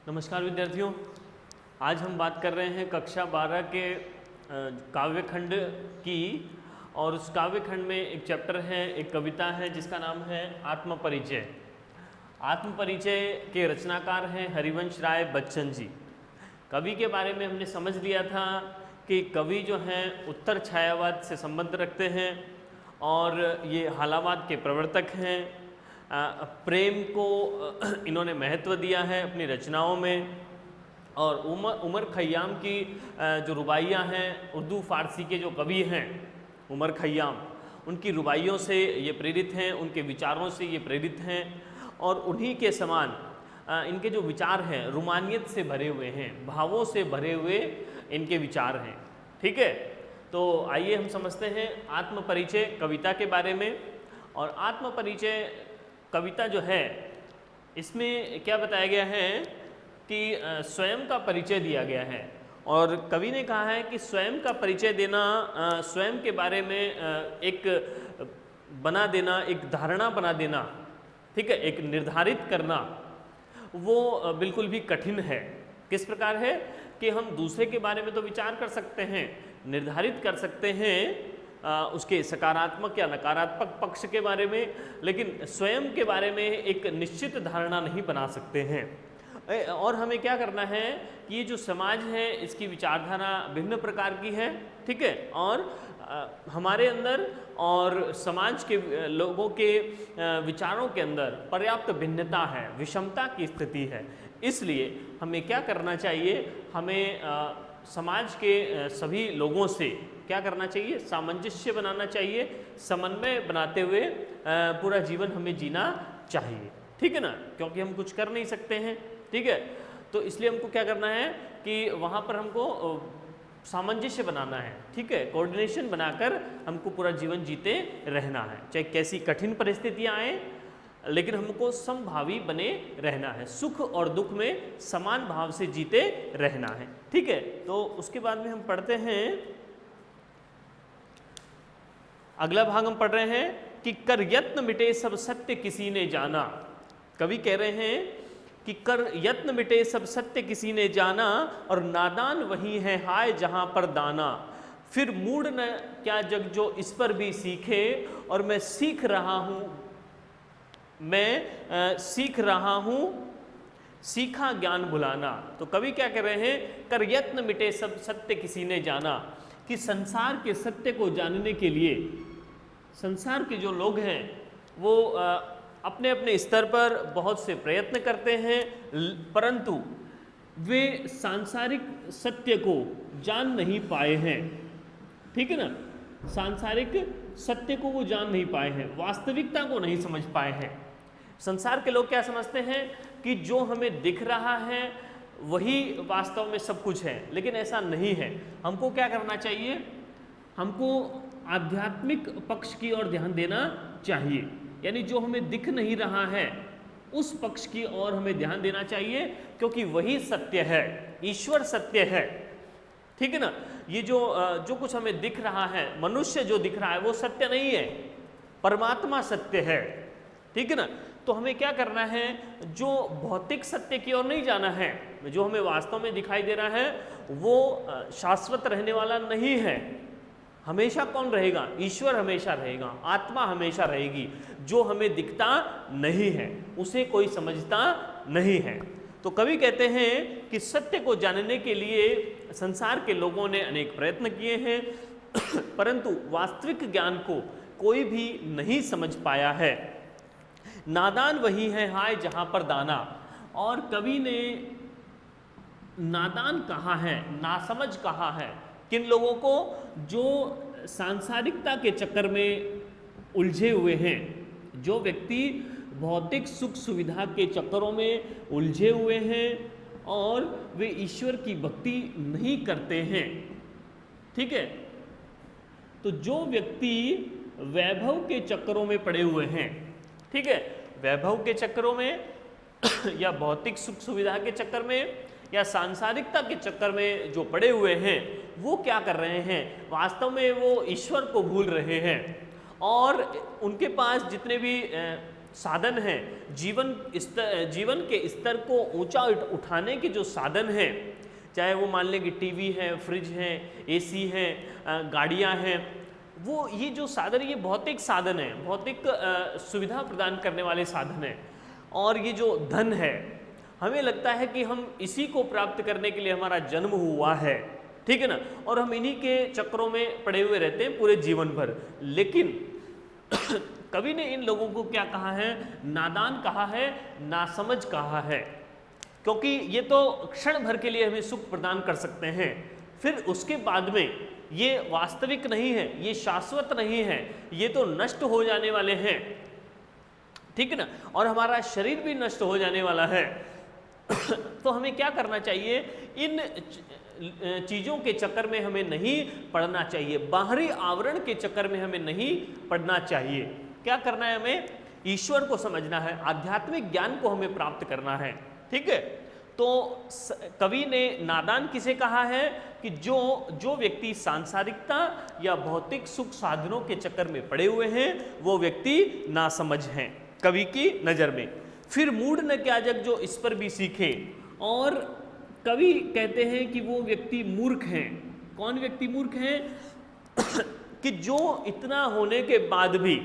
नमस्कार विद्यार्थियों, आज हम बात कर रहे हैं कक्षा 12 के काव्यखंड की। और उस काव्यखंड में एक चैप्टर है, एक कविता है जिसका नाम है आत्मपरिचय। आत्मपरिचय के रचनाकार हैं हरिवंश राय बच्चन जी। कवि के बारे में हमने समझ लिया था कि कवि जो हैं उत्तर छायावाद से संबंध रखते हैं और ये हालावाद के प्रवर्तक हैं। प्रेम को इन्होंने महत्व दिया है अपनी रचनाओं में। और उमर खय्याम की जो रुबाइयाँ हैं, उर्दू फ़ारसी के जो कवि हैं उमर खय्याम, उनकी रुबाइयों से ये प्रेरित हैं, उनके विचारों से ये प्रेरित हैं। और उन्हीं के समान इनके जो विचार हैं रुमानियत से भरे हुए हैं, भावों से भरे हुए इनके विचार हैं। ठीक है, तो आइए हम समझते हैं आत्मपरिचय कविता के बारे में। और आत्मपरिचय कविता जो है इसमें क्या बताया गया है कि स्वयं का परिचय दिया गया है। और कवि ने कहा है कि स्वयं का परिचय देना, स्वयं के बारे में एक बना देना, एक धारणा बना देना, ठीक है, एक निर्धारित करना, वो बिल्कुल भी कठिन है। किस प्रकार है कि हम दूसरे के बारे में तो विचार कर सकते हैं, निर्धारित कर सकते हैं उसके सकारात्मक या नकारात्मक पक्ष के बारे में, लेकिन स्वयं के बारे में एक निश्चित धारणा नहीं बना सकते हैं। और हमें क्या करना है कि ये जो समाज है इसकी विचारधारा भिन्न प्रकार की है, ठीक है, और हमारे अंदर और समाज के लोगों के विचारों के अंदर पर्याप्त भिन्नता है, विषमता की स्थिति है। इसलिए हमें क्या करना चाहिए, हमें समाज के सभी लोगों से क्या करना चाहिए, सामंजस्य बनाना चाहिए, समन्वय बनाते हुए पूरा जीवन हमें जीना चाहिए। ठीक है ना, क्योंकि हम कुछ कर नहीं सकते हैं। ठीक है, तो इसलिए हमको क्या करना है कि वहाँ पर हमको सामंजस्य बनाना है। ठीक है, कोऑर्डिनेशन बनाकर हमको पूरा जीवन जीते रहना है, चाहे कैसी कठिन परिस्थितियाँ आए, लेकिन हमको समभावी बने रहना है, सुख और दुख में समान भाव से जीते रहना है। ठीक है, तो उसके बाद में हम पढ़ते हैं, अगला भाग हम पढ़ रहे हैं कि कर यत्न मिटे सब सत्य किसी ने जाना। कवि कह रहे हैं कि कर यत्न मिटे सब सत्य किसी ने जाना, और नादान वही है हाय जहां पर दाना। फिर मूड न क्या जग जो इस पर भी सीखे, और मैं सीख रहा हूं, मैं सीख रहा हूं सीखा ज्ञान भुलाना। तो कवि क्या कह रहे हैं, कर यत्न मिटे सब सत्य किसी ने जाना, कि संसार के सत्य को जानने के लिए संसार के जो लोग हैं वो अपने अपने स्तर पर बहुत से प्रयत्न करते हैं, परंतु वे सांसारिक सत्य को जान नहीं पाए हैं। ठीक है ना, सांसारिक सत्य को वो जान नहीं पाए हैं, वास्तविकता को नहीं समझ पाए हैं। संसार के लोग क्या समझते हैं कि जो हमें दिख रहा है वही वास्तव में सब कुछ है, लेकिन ऐसा नहीं है। हमको क्या करना चाहिए, हमको आध्यात्मिक पक्ष की ओर ध्यान देना चाहिए, यानी जो हमें दिख नहीं रहा है उस पक्ष की ओर हमें ध्यान देना चाहिए, क्योंकि वही सत्य है, ईश्वर सत्य है। ठीक है ना, ये जो कुछ हमें दिख रहा है, मनुष्य जो दिख रहा है वो सत्य नहीं है, परमात्मा सत्य है। ठीक है ना, तो हमें क्या करना है, जो भौतिक सत्य की ओर नहीं जाना है, जो हमें वास्तव में दिखाई दे रहा है वो शाश्वत रहने वाला नहीं है। हमेशा कौन रहेगा, ईश्वर हमेशा रहेगा, आत्मा हमेशा रहेगी। जो हमें दिखता नहीं है उसे कोई समझता नहीं है। तो कवि कहते हैं कि सत्य को जानने के लिए संसार के लोगों ने अनेक प्रयत्न किए हैं, परंतु वास्तविक ज्ञान को कोई भी नहीं समझ पाया है। नादान वही है हाय जहां पर दाना। और कवि ने नादान कहा है, नासमझ कहा है किन लोगों को, जो सांसारिकता के चक्कर में उलझे हुए हैं, जो व्यक्ति भौतिक सुख सुविधा के चक्करों में उलझे हुए हैं और वे ईश्वर की भक्ति नहीं करते हैं। ठीक है, तो जो व्यक्ति वैभव के चक्करों में पड़े हुए हैं, ठीक है, वैभव के चक्करों में या भौतिक सुख सुविधा के चक्कर में या सांसारिकता के चक्कर में जो पड़े हुए हैं, वो क्या कर रहे हैं, वास्तव में वो ईश्वर को भूल रहे हैं। और उनके पास जितने भी साधन हैं, जीवन के स्तर को ऊंचा उठाने के जो साधन हैं, चाहे वो मान लें कि टीवी है, फ्रिज है, एसी है, गाड़ियां हैं, वो ये जो साधन, ये भौतिक साधन है, भौतिक सुविधा प्रदान करने वाले साधन हैं। और ये जो धन है, हमें लगता है कि हम इसी को प्राप्त करने के लिए हमारा जन्म हुआ है, ठीक है ना, और हम इन्हीं के चक्रों में पड़े हुए रहते हैं पूरे जीवन भर। लेकिन कवि ने इन लोगों को क्या कहा है? नादान कहा है, नासमझ कहा है, क्योंकि ये तो क्षण भर के लिए हमें सुख प्रदान कर सकते हैं, फिर उसके बाद में ये वास्तविक नहीं है, ये शाश्वत नहीं है, ये तो नष्ट हो जाने वाले हैं, ठीक है ना, और हमारा शरीर भी नष्ट हो जाने वाला है। तो हमें क्या करना चाहिए? इन चीज़ों के चक्कर में हमें नहीं पड़ना चाहिए, बाहरी आवरण के चक्कर में हमें नहीं पड़ना चाहिए। क्या करना है? हमें ईश्वर को समझना है, आध्यात्मिक ज्ञान को हमें प्राप्त करना है, ठीक है। तो कवि ने नादान किसे कहा है? कि जो व्यक्ति सांसारिकता या भौतिक सुख साधनों के चक्कर में पड़े हुए हैं, वो व्यक्ति नासमझ हैं कवि की नज़र में। फिर मूढ़ न क्या जग जो इस पर भी सीखे, और कवि कहते हैं कि वो व्यक्ति मूर्ख हैं। कौन व्यक्ति मूर्ख हैं? कि जो इतना होने के बाद भी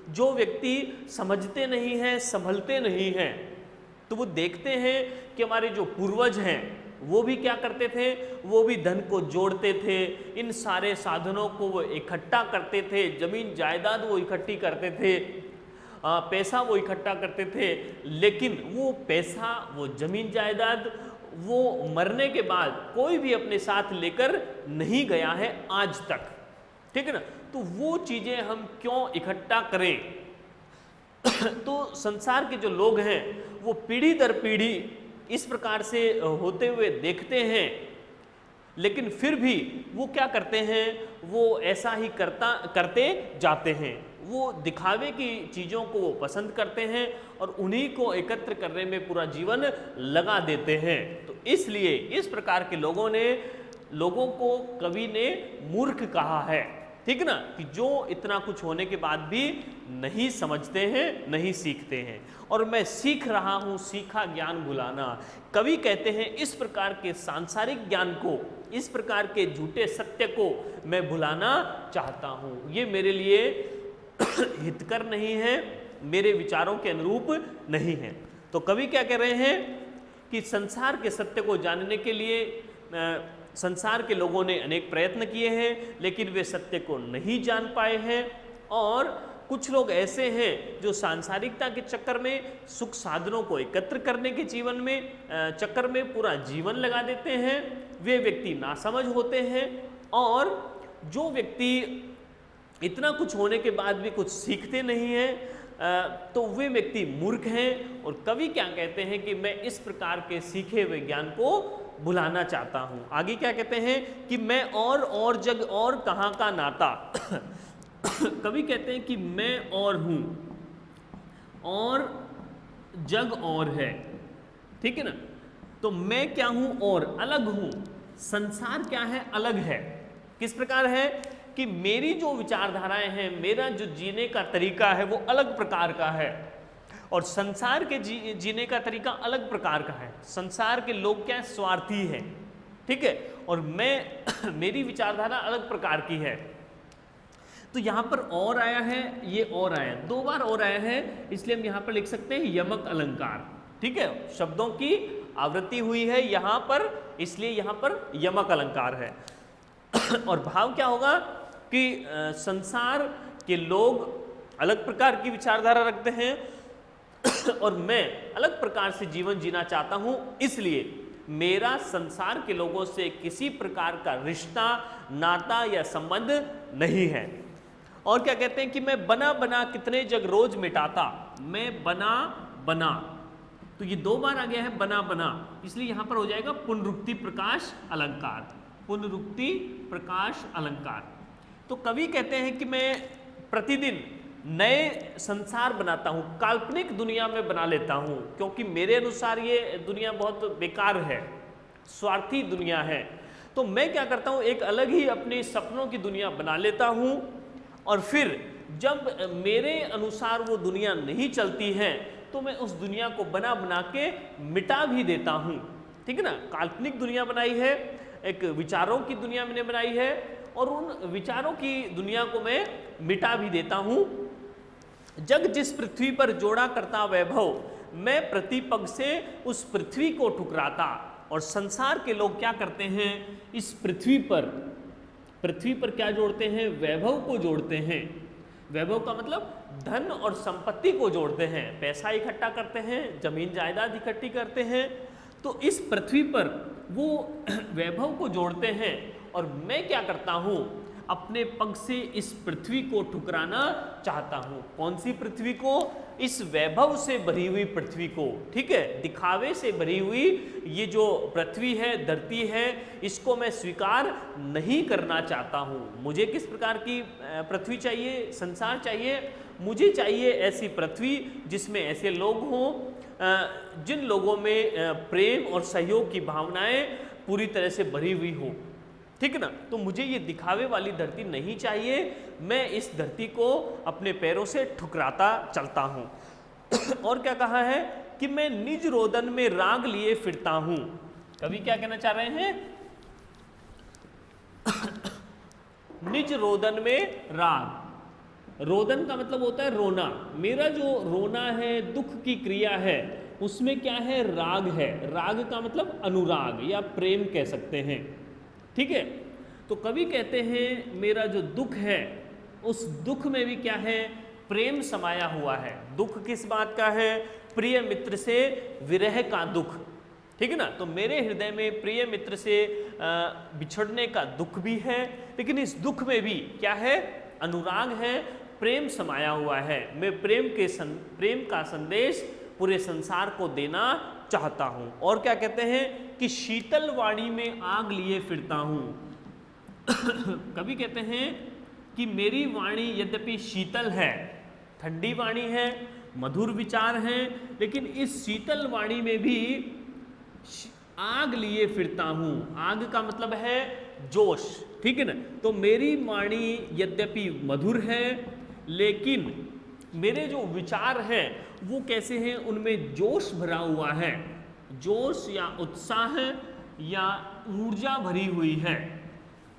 जो व्यक्ति समझते नहीं हैं, संभलते नहीं हैं, तो वो देखते हैं कि हमारे जो पूर्वज हैं वो भी क्या करते थे? वो भी धन को जोड़ते थे, इन सारे साधनों को वो इकट्ठा करते थे, जमीन जायदाद वो इकट्ठी करते थे, पैसा वो इकट्ठा करते थे। लेकिन वो पैसा, वो जमीन जायदाद, वो मरने के बाद कोई भी अपने साथ लेकर नहीं गया है आज तक, ठीक है ना। तो वो चीज़ें हम क्यों इकट्ठा करें? तो संसार के जो लोग हैं वो पीढ़ी दर पीढ़ी इस प्रकार से होते हुए देखते हैं, लेकिन फिर भी वो क्या करते हैं? वो ऐसा ही करते जाते हैं। वो दिखावे की चीज़ों को वो पसंद करते हैं और उन्हीं को एकत्र करने में पूरा जीवन लगा देते हैं। तो इसलिए इस प्रकार के लोगों को कवि ने मूर्ख कहा है, ठीक ना, कि जो इतना कुछ होने के बाद भी नहीं समझते हैं, नहीं सीखते हैं। और मैं सीख रहा हूँ, सीखा ज्ञान भुलाना। कवि कहते हैं इस प्रकार के सांसारिक ज्ञान को, इस प्रकार के झूठे सत्य को मैं भुलाना चाहता हूँ। ये मेरे लिए हितकर नहीं है, मेरे विचारों के अनुरूप नहीं है। तो कवि क्या कह रहे हैं कि संसार के सत्य को जानने के लिए संसार के लोगों ने अनेक प्रयत्न किए हैं, लेकिन वे सत्य को नहीं जान पाए हैं। और कुछ लोग ऐसे हैं जो सांसारिकता के चक्कर में, सुख साधनों को एकत्र करने के जीवन में चक्कर में पूरा जीवन लगा देते हैं। वे व्यक्ति नासमझ होते हैं। और जो व्यक्ति इतना कुछ होने के बाद भी कुछ सीखते नहीं हैं, तो वे व्यक्ति मूर्ख हैं। और कवि क्या कहते हैं कि मैं इस प्रकार के सीखे हुए ज्ञान को भुलाना चाहता हूं। आगे क्या कहते हैं कि मैं और जग और कहाँ का नाता। कवि कहते हैं कि मैं और हूं और जग और है, ठीक है ना। तो मैं क्या हूं? और अलग हूं। संसार क्या है? अलग है। किस प्रकार है कि मेरी जो विचारधाराएं हैं, मेरा जो जीने का तरीका है वो अलग प्रकार का है, और संसार के जीने का तरीका अलग प्रकार का है। संसार के लोग क्या है? स्वार्थी है, ठीक है, और मेरी विचारधारा अलग प्रकार की है। तो यहाँ पर और आया है, ये और आया, दो बार और आया है, इसलिए हम यहाँ पर लिख सकते हैं यमक अलंकार, ठीक है। शब्दों की आवृत्ति हुई है यहाँ पर, इसलिए यहाँ पर यमक अलंकार है। और भाव क्या होगा कि संसार के लोग अलग प्रकार की विचारधारा रखते हैं और मैं अलग प्रकार से जीवन जीना चाहता हूं, इसलिए मेरा संसार के लोगों से किसी प्रकार का रिश्ता, नाता या संबंध नहीं है। और क्या कहते हैं कि मैं बना बना कितने जग रोज मिटाता। मैं बना, तो ये दो बार आ गया है बना बना, इसलिए यहां पर हो जाएगा पुनरुक्ति प्रकाश अलंकार। पुनरुक्ति प्रकाश अलंकार। तो कवि कहते हैं कि मैं प्रतिदिन नए संसार बनाता हूं, काल्पनिक दुनिया में बना लेता हूं, क्योंकि मेरे अनुसार ये दुनिया बहुत बेकार है, स्वार्थी दुनिया है। तो मैं क्या करता हूं, एक अलग ही अपने सपनों की दुनिया बना लेता हूं, और फिर जब मेरे अनुसार वो दुनिया नहीं चलती है तो मैं उस दुनिया को बना बना के मिटा भी देता हूँ। ठीक है ना, काल्पनिक दुनिया बनाई है, एक विचारों की दुनिया मैंने बनाई है और उन विचारों की दुनिया को मैं मिटा भी देता हूँ। जग जिस पृथ्वी पर जोड़ा करता वैभव, मैं प्रतिपग से उस पृथ्वी को ठुकराता। और संसार के लोग क्या करते हैं, इस पृथ्वी पर क्या जोड़ते हैं, वैभव को जोड़ते हैं। वैभव का मतलब धन और संपत्ति को जोड़ते हैं, पैसा इकट्ठा करते हैं, जमीन जायदाद इकट्ठी करते हैं। तो इस पृथ्वी पर वो वैभव को जोड़ते हैं और मैं क्या करता हूँ, अपने पग से इस पृथ्वी को ठुकराना चाहता हूँ। कौन सी पृथ्वी को, इस वैभव से भरी हुई पृथ्वी को। ठीक है, दिखावे से भरी हुई ये जो पृथ्वी है, धरती है, इसको मैं स्वीकार नहीं करना चाहता हूँ। मुझे किस प्रकार की पृथ्वी चाहिए, संसार चाहिए, मुझे चाहिए ऐसी पृथ्वी जिसमें ऐसे लोग हों जिन लोगों में प्रेम और सहयोग की भावनाएं पूरी तरह से भरी हुई हो। ठीक है ना, तो मुझे ये दिखावे वाली धरती नहीं चाहिए, मैं इस धरती को अपने पैरों से ठुकराता चलता हूँ। और क्या कहा है कि मैं निज रोदन में राग लिए फिरता हूँ। कवि क्या कहना चाह रहे हैं, निज रोदन में राग। रोदन का मतलब होता है रोना। मेरा जो रोना है, दुख की क्रिया है, उसमें क्या है, राग है। राग का मतलब अनुराग या प्रेम कह सकते हैं। ठीक है, तो कवि कहते हैं मेरा जो दुख है, उस दुख में भी क्या है, प्रेम समाया हुआ है। दुख किस बात का है, प्रिय मित्र से विरह का दुख। ठीक है ना, तो मेरे हृदय में प्रिय मित्र से बिछड़ने का दुख भी है, लेकिन इस दुख में भी क्या है, अनुराग है, प्रेम समाया हुआ है। मैं प्रेम का संदेश पूरे संसार को देना चाहता हूं। और क्या कहते हैं कि शीतल वाणी में आग लिए फिरता हूं। कभी कहते हैं कि मेरी वाणी यद्यपि शीतल है, ठंडी वाणी है, मधुर विचार हैं, लेकिन इस शीतल वाणी में भी आग लिए फिरता हूं। आग का मतलब है जोश। ठीक है ना, तो मेरी वाणी यद्यपि मधुर है, लेकिन मेरे जो विचार हैं वो कैसे हैं, उनमें जोश भरा हुआ है। जोश या उत्साह या ऊर्जा भरी हुई है,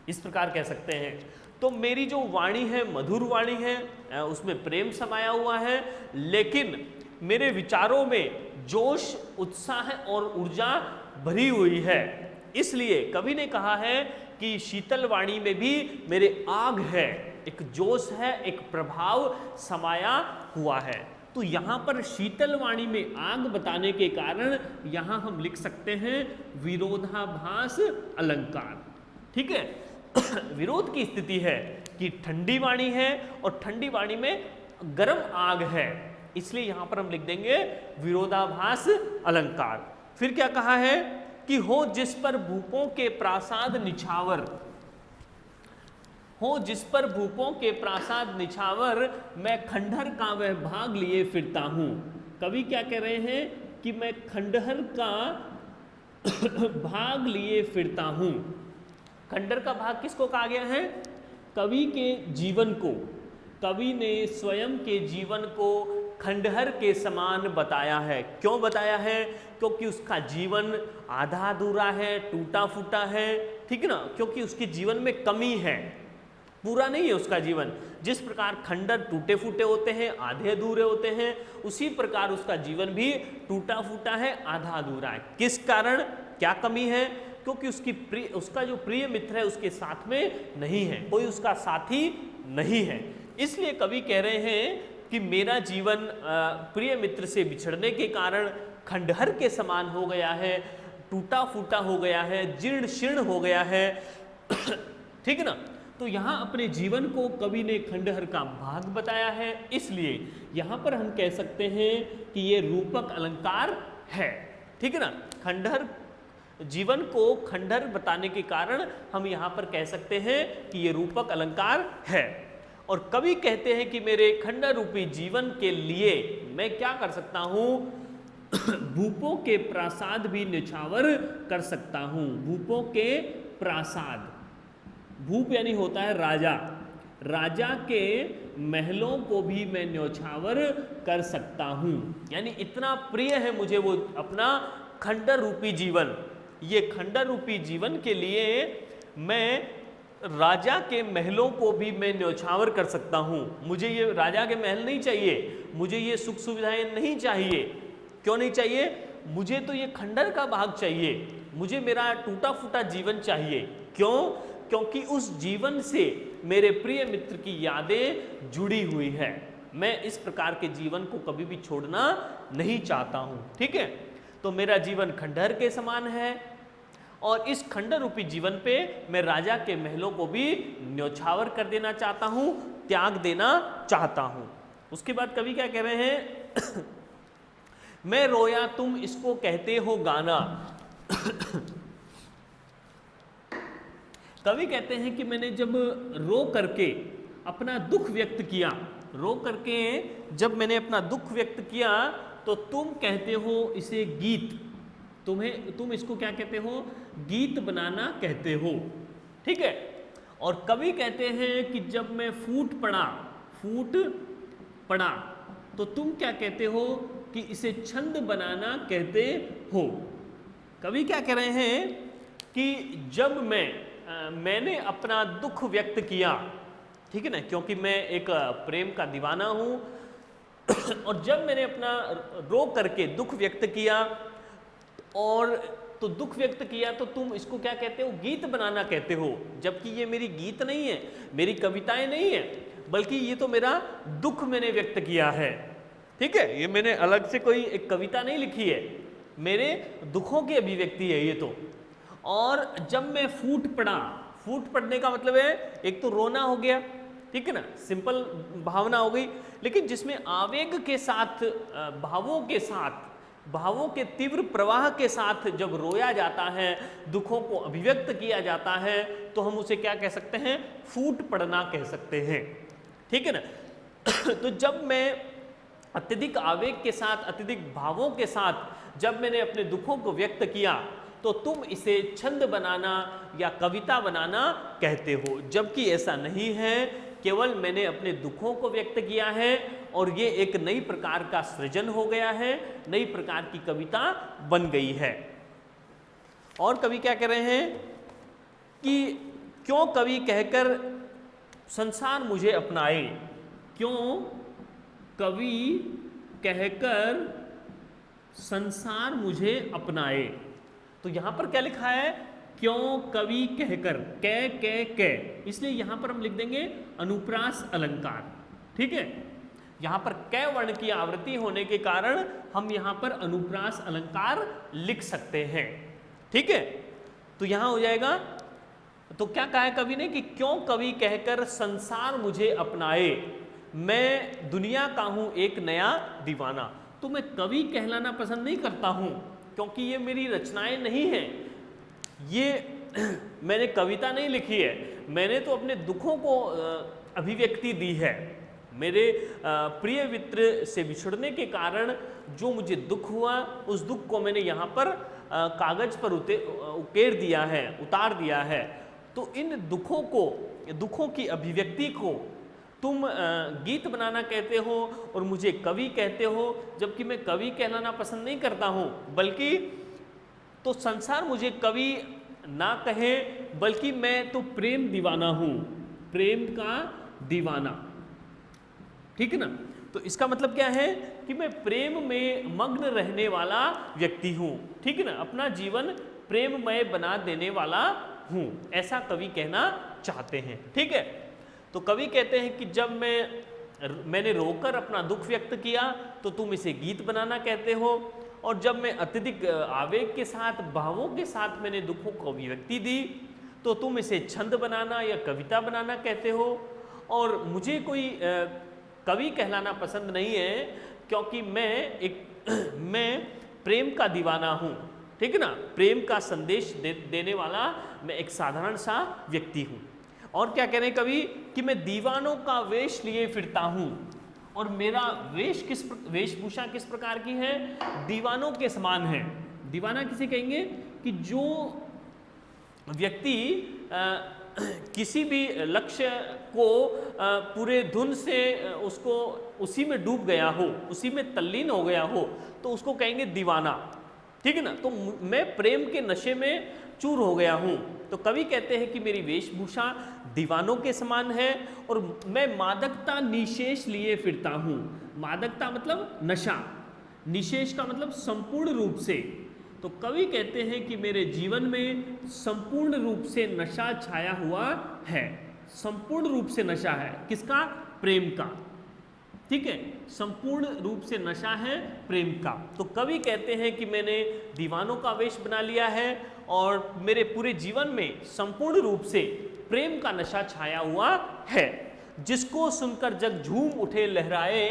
इस प्रकार कह सकते हैं। तो मेरी जो वाणी है मधुर वाणी है, उसमें प्रेम समाया हुआ है, लेकिन मेरे विचारों में जोश, उत्साह और ऊर्जा भरी हुई है। इसलिए कवि ने कहा है कि शीतल वाणी में भी मेरे आग है, एक जोश है, एक प्रभाव समाया हुआ है। तो यहाँ पर शीतल वाणी में आग बताने के कारण यहाँ हम लिख सकते हैं विरोधाभास अलंकार। ठीक है, विरोध की स्थिति है कि ठंडी वाणी है और ठंडी वाणी में गर्म आग है, इसलिए यहाँ पर हम लिख देंगे विरोधाभास अलंकार। फिर क्या कहा है कि हो जिस पर भूपों के प्रासाद निछावर, हो जिस पर भूपों के प्रासाद निछावर, मैं खंडहर का वह भाग लिए फिरता हूं। कवि क्या कह रहे हैं कि मैं खंडहर का भाग लिए फिरता हूं। खंडहर का भाग किसको कहा गया है, कवि के जीवन को। कवि ने स्वयं के जीवन को खंडहर के समान बताया है। क्यों बताया है, क्योंकि उसका जीवन आधा अधूरा है, टूटा फूटा है। ठीक है ना, क्योंकि उसके जीवन में कमी है, पूरा नहीं है उसका जीवन। जिस प्रकार खंडर टूटे फूटे होते हैं, आधे अधूरे होते हैं, उसी प्रकार उसका जीवन भी टूटा फूटा है, आधा अधूरा है। किस कारण, क्या कमी है, क्योंकि उसका जो प्रिय मित्र है उसके साथ में नहीं है, कोई उसका साथी नहीं है। इसलिए कवि कह रहे हैं कि मेरा जीवन प्रिय मित्र से बिछड़ने के कारण खंडहर के समान हो गया है, टूटा फूटा हो गया है, जीर्ण शीर्ण हो गया है। ठीक है ना, तो यहाँ अपने जीवन को कवि ने खंडहर का भाग बताया है, इसलिए यहाँ पर हम कह सकते हैं कि ये रूपक अलंकार है। ठीक है ना, खंडहर, जीवन को खंडहर बताने के कारण हम यहाँ पर कह सकते हैं कि ये रूपक अलंकार है। और कवि कहते हैं कि मेरे खंडहर रूपी जीवन के लिए मैं क्या कर सकता हूँ, भूपों के प्रासाद भी निछावर कर सकता हूँ। भूपों के प्रासाद, भूप यानी होता है राजा, राजा के महलों को भी मैं न्यौछावर कर सकता हूं। यानी इतना प्रिय है मुझे वो अपना खंडर रूपी जीवन। ये खंडर रूपी जीवन के लिए मैं राजा के महलों को भी मैं न्यौछावर कर सकता हूं। मुझे ये राजा के महल नहीं चाहिए, मुझे ये सुख सुविधाएं नहीं चाहिए। क्यों नहीं चाहिए? मुझे तो ये खंडर का भाग चाहिए, मुझे मेरा टूटा फूटा जीवन चाहिए। क्यों? क्योंकि उस जीवन से मेरे प्रिय मित्र की यादें जुड़ी हुई है। मैं इस प्रकार के जीवन को कभी भी छोड़ना नहीं चाहता हूं। ठीक है, तो मेरा जीवन खंडहर के समान है और इस खंडर रूपी जीवन पे मैं राजा के महलों को भी न्यौछावर कर देना चाहता हूं, त्याग देना चाहता हूं। उसके बाद कवि क्या कह रहे हैं? मैं रोया तुम इसको कहते हो गाना। कवि कहते हैं कि मैंने जब रो करके अपना दुख व्यक्त किया, रो करके जब मैंने अपना दुख व्यक्त किया तो तुम कहते हो इसे गीत। तुम इसको क्या कहते हो? गीत बनाना कहते हो। ठीक है, और कवि कहते हैं कि जब मैं फूट पड़ा तो तुम क्या कहते हो कि इसे छंद बनाना कहते हो। कवि क्या कह रहे हैं कि जब मैंने अपना दुख व्यक्त किया, ठीक है ना, क्योंकि मैं एक प्रेम का दीवाना हूं और जब मैंने अपना रो करके दुख व्यक्त किया और तो दुख व्यक्त किया तो तुम इसको क्या कहते हो? गीत बनाना कहते हो। जबकि ये मेरी गीत नहीं है, मेरी कविताएं नहीं है, बल्कि ये तो मेरा दुख मैंने व्यक्त किया है। ठीक है, ये मैंने अलग से कोई एक कविता नहीं लिखी है, मेरे दुखों की अभिव्यक्ति है ये तो। और जब मैं फूट पड़ने का मतलब है एक तो रोना हो गया, ठीक है ना, सिंपल भावना हो गई, लेकिन जिसमें आवेग के साथ, भावों के तीव्र प्रवाह के साथ जब रोया जाता है, दुखों को अभिव्यक्त किया जाता है, तो हम उसे क्या कह सकते हैं? फूट पड़ना कह सकते हैं। ठीक है ना। तो जब मैं अत्यधिक आवेग के साथ, अत्यधिक भावों के साथ जब मैंने अपने दुखों को व्यक्त किया तो तुम इसे छंद बनाना या कविता बनाना कहते हो। जबकि ऐसा नहीं है, केवल मैंने अपने दुखों को व्यक्त किया है और ये एक नई प्रकार का सृजन हो गया है, नई प्रकार की कविता बन गई है। और कवि क्या कह रहे हैं कि क्यों कवि कहकर संसार मुझे अपनाए, क्यों कवि कहकर संसार मुझे अपनाए। तो यहां पर क्या लिखा है? क्यों कवि कहकर, कै, इसलिए यहां पर हम लिख देंगे अनुप्रास अलंकार। ठीक है, यहां पर कै वर्ण की आवृत्ति होने के कारण हम यहां पर अनुप्रास अलंकार लिख सकते हैं। ठीक है, तो यहां हो जाएगा। तो क्या कहा है कवि ने कि क्यों कवि कहकर संसार मुझे अपनाए, मैं दुनिया का हूं एक नया दीवाना। तो मैं कवि कहलाना पसंद नहीं करता हूं, क्योंकि ये मेरी रचनाएं नहीं है, ये मैंने कविता नहीं लिखी है, मैंने तो अपने दुखों को अभिव्यक्ति दी है। मेरे प्रिय मित्र से बिछड़ने के कारण जो मुझे दुख हुआ, उस दुख को मैंने यहाँ पर कागज पर उतार दिया है। तो इन दुखों की अभिव्यक्ति को तुम गीत बनाना कहते हो और मुझे कवि कहते हो, जबकि मैं कवि कहलाना पसंद नहीं करता हूँ, बल्कि तो संसार मुझे कवि ना कहे, बल्कि मैं तो प्रेम दीवाना हूँ, प्रेम का दीवाना। ठीक है ना। तो इसका मतलब क्या है कि मैं प्रेम में मग्न रहने वाला व्यक्ति हूँ। ठीक है ना, अपना जीवन प्रेममय बना देने वाला हूँ, ऐसा कवि कहना चाहते हैं। ठीक है, तो कवि कहते हैं कि जब मैंने रोकर अपना दुख व्यक्त किया तो तुम इसे गीत बनाना कहते हो, और जब मैं अत्यधिक आवेग के साथ, भावों के साथ मैंने दुखों को अभिव्यक्ति दी तो तुम इसे छंद बनाना या कविता बनाना कहते हो। और मुझे कोई कवि कहलाना पसंद नहीं है, क्योंकि मैं प्रेम का दीवाना हूँ। ठीक है ना, प्रेम का संदेश देने वाला मैं एक साधारण सा व्यक्ति हूँ। और क्या कह रहे हैं कवि कि मैं दीवानों का वेश लिए फिरता हूँ, और मेरा वेशभूषा किस प्रकार की है? दीवानों के समान है। दीवाना किसे कहेंगे कि जो व्यक्ति किसी भी लक्ष्य को पूरे धुन से उसको उसी में डूब गया हो, उसी में तल्लीन हो गया हो, तो उसको कहेंगे दीवाना, ठीक है ना। तो मैं प्रेम के नशे में चूर हो गया हूँ। तो कवि कहते हैं कि मेरी वेशभूषा दीवानों के समान है और मैं मादकता निशेष लिए फिरता हूँ। मादकता मतलब नशा, निशेष का मतलब संपूर्ण रूप से। तो कवि कहते हैं कि मेरे जीवन में संपूर्ण रूप से नशा छाया हुआ है। संपूर्ण रूप से नशा है, किसका? प्रेम का, ठीक है। संपूर्ण रूप से नशा है प्रेम का। तो कवि कहते हैं कि मैंने दीवानों का वेश बना लिया है और मेरे पूरे जीवन में संपूर्ण रूप से प्रेम का नशा छाया हुआ है। जिसको सुनकर जग झूम उठे लहराए,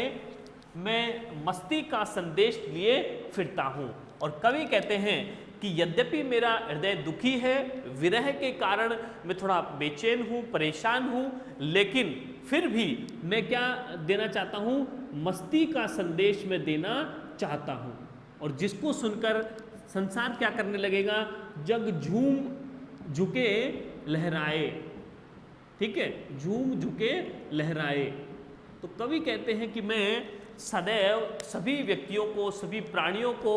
मैं मस्ती का संदेश लिए फिरता हूँ। और कवि कहते हैं कि यद्यपि मेरा हृदय दुखी है, विरह के कारण मैं थोड़ा बेचैन हूँ, परेशान हूँ, लेकिन फिर भी मैं क्या देना चाहता हूँ? मस्ती का संदेश मैं देना चाहता हूँ। और जिसको सुनकर संसार क्या करने लगेगा? जग झूम झुके लहराए, ठीक है, झूम झुके लहराए। तो कवि कहते हैं कि मैं सदैव सभी व्यक्तियों को, सभी प्राणियों को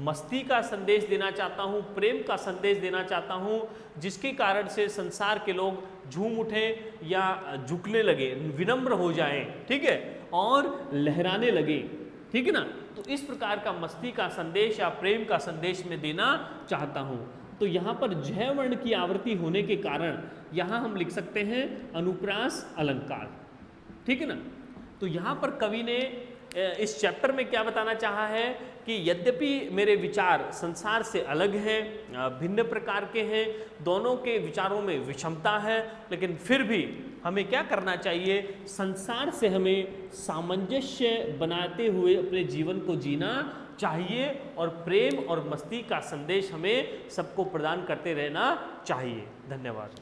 मस्ती का संदेश देना चाहता हूँ, प्रेम का संदेश देना चाहता हूँ, जिसके कारण से संसार के लोग झूम उठें या झुकने लगे, विनम्र हो जाएं, ठीक है, और लहराने लगे, ठीक है ना। तो इस प्रकार का मस्ती का संदेश या प्रेम का संदेश मैं देना चाहता हूँ। तो यहाँ पर जय वर्ण की आवृत्ति होने के कारण यहाँ हम लिख सकते हैं अनुप्रास अलंकार, ठीक है ना। तो यहाँ पर कवि ने इस चैप्टर में क्या बताना चाहा है कि यद्यपि मेरे विचार संसार से अलग हैं, भिन्न प्रकार के हैं, दोनों के विचारों में विषमता है, लेकिन फिर भी हमें क्या करना चाहिए? संसार से हमें सामंजस्य बनाते हुए अपने जीवन को जीना चाहिए और प्रेम और मस्ती का संदेश हमें सबको प्रदान करते रहना चाहिए। धन्यवाद।